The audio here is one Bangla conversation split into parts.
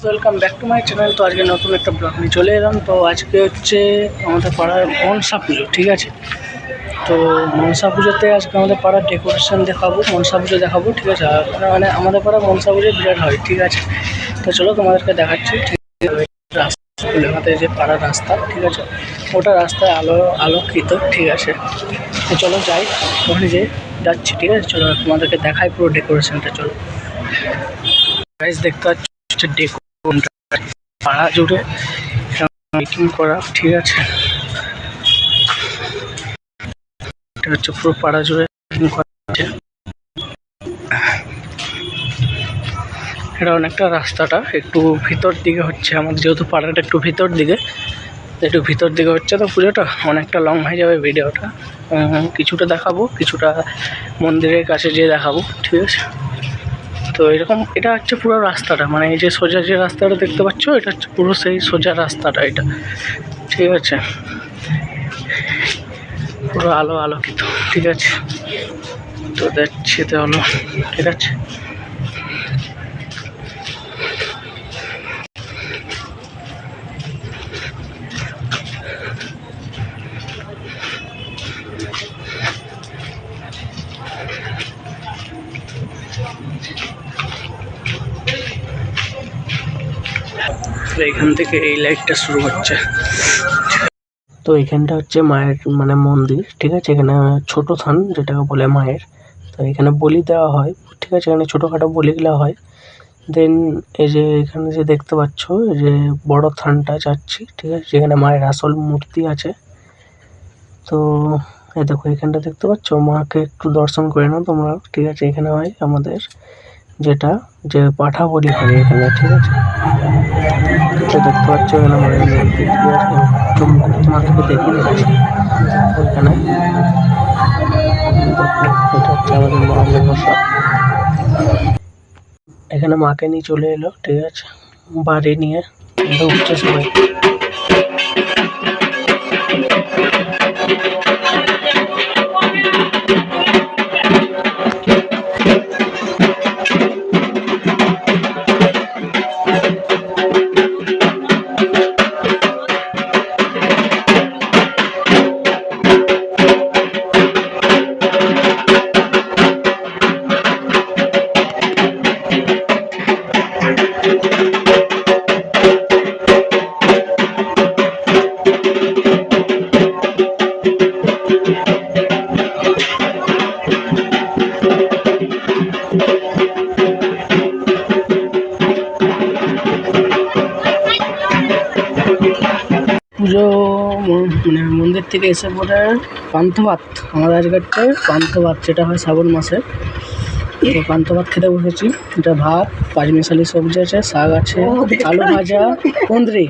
Welcome back to my channel. তো আজকে নতুন একটা ব্লগ নিয়ে চলে এলাম। তো আজকে হচ্ছে আমাদের পাড়ার মনসা পুজো, ঠিক আছে। তো মনসা পুজোতে আজকে আমাদের পাড়ার ডেকোরেশন দেখাবো, মনসা পুজো দেখাবো, ঠিক আছে। মানে আমাদের পাড়ার মনসা পুজো বিরাট হয়, ঠিক আছে। তো চলো তোমাদেরকে দেখাচ্ছি, ঠিক আছে। রাস্তা আমাদের যে পাড়ার রাস্তা, ঠিক আছে, ওটা রাস্তায় আলোকিত, ঠিক আছে। তো চলো যাই, ওখানে যে যাচ্ছি, ঠিক আছে। চলো তোমাদেরকে দেখাই পুরো ডেকোরেশনটা। চলো গাইস, দেখতে পাচ্ছি ডেকোরেশন পাড়া জুড়ে মিটিং করা, ঠিক আছে। এটা হচ্ছে পুরো পাড়া জুড়ে মিটিং করা আছে। এটা অনেকটা রাস্তাটা একটু ভিতর দিকে হচ্ছে, আমাদের যেহেতু পাড়াটা একটু ভিতর দিকে হচ্ছে, তো পুজোটা অনেকটা লং হয়ে যাবে ভিডিওটা। কিছুটা দেখাবো, কিছুটা মন্দিরের কাছে যেয়ে দেখাবো, ঠিক আছে। তো এরকম এটা হচ্ছে পুরো রাস্তাটা, মানে এই যে সোজা যে রাস্তাটা দেখতে পাচ্ছ, এটা হচ্ছে পুরো সেই সোজা রাস্তাটা এটা, ঠিক আছে। পুরো আলোকিত, ঠিক আছে। তো দেখছি তো হলো, ঠিক আছে। এখান থেকে এই লাইটটা শুরু হচ্ছে। তো এখানটা হচ্ছে মায়ের মানে মন্দির, ঠিক আছে। এখানে ছোট থান যেটাকে বলে মায়ের। তো এখানে বলি দেওয়া হয়, ঠিক আছে। এখানে ছোটোখাটো বলিগুলো হয়। দেন এই যে এখানে যে দেখতে পাচ্ছ, যে বড় থানটা যাচ্ছি, ঠিক আছে, যেখানে মায়ের আসল মূর্তি আছে। তো এই দেখো এখানটা দেখতে পাচ্ছ, মাকে একটু দর্শন করে নাও তোমরা, ঠিক আছে। এখানে হয় আমাদের যেটা যে পাঠা বলি হয় এখানে, ঠিক আছে। দেখতে পাচ্ছ এখানে মায়ের মূর্তি, ঠিক আছে। তোমাদেরকে দেখিয়ে দিচ্ছি ওইখানে। এটা হচ্ছে আমাদের মা মনসা। এখানে মাকে নিয়ে চলে এলো, ঠিক আছে, বাড়ি নিয়ে ঢুকছে সবাই। পুজো মানে মন্দির থেকে এসে পরে পান্থ ভাত, আমাদের আজকে পান্থ ভাত যেটা হয় শ্রাবণ মাসে। তো পান্থ ভাত খেতে বসেছি। এটা ভাত, পাঁচমিশালি সবজি আছে, শাক আছে, আলু ভাজা, কুঁদরি,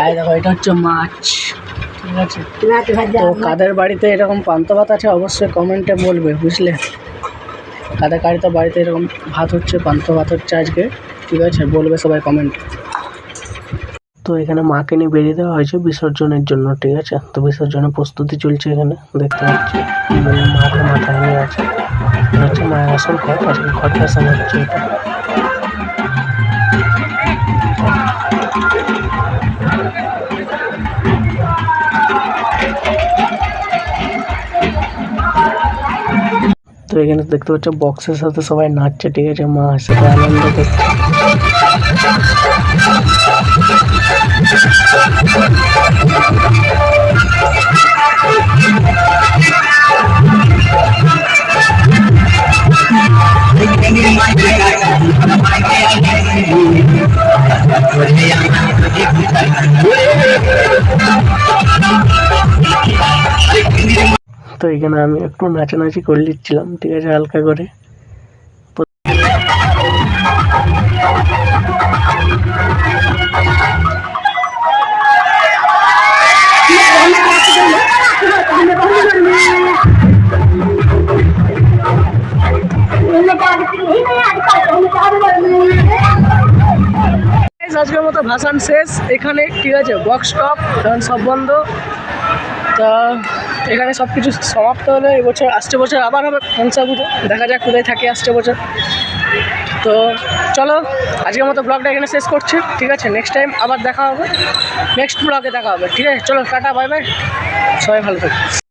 আর দেখো এটা হচ্ছে মাছ, ঠিক আছে। তো কাদের বাড়িতে এরকম পান্থ ভাত আছে অবশ্যই কমেন্টে বলবে, বুঝলে। কাদের বাড়িতে এরকম ভাত হচ্ছে, পান্থ ভাত হচ্ছে আজকে, ঠিক আছে, বলবে সবাই কমেন্টে। তো এখানে মাকে নিয়ে বেরিয়ে দেওয়া হয়েছে বিসর্জনের জন্য, ঠিক আছে। তো বিসর্জনের প্রস্তুতি চলছে এখানে, দেখতে পাচ্ছি মাকে মাথায় নিয়ে আছে। এটা হচ্ছে মায়ের আসল ঘর, আজকে ঘর বসানো হচ্ছে এটা। তো এখানে দেখতে পাচ্ছ বক্সের সাথে সবাই নাচছে, ঠিক আছে, মা সাথে আনন্দ করছে। তো এখানে আমি একটু নাচানাচি করে দিচ্ছিলাম, ঠিক আছে, হালকা করে। আজকের মতো ভাসান শেষ এখানে, ঠিক আছে। বক্স টপ এখন সব বন্ধ। তা এখানে সব কিছু সমাপ্ত হলে এবছর, আসছে বছর আবার হবে মনসা পুজো। দেখা যাক কোথায় থাকে আসছে বছর। তো চলো আজকের মতো ব্লগটা এখানে শেষ করছি, ঠিক আছে? নেক্সট টাইম আবার দেখা হবে, নেক্সট ব্লগে দেখা হবে, ঠিক আছে? চলো টাটা, বাই বাই, সবাই ভালো থাকবে।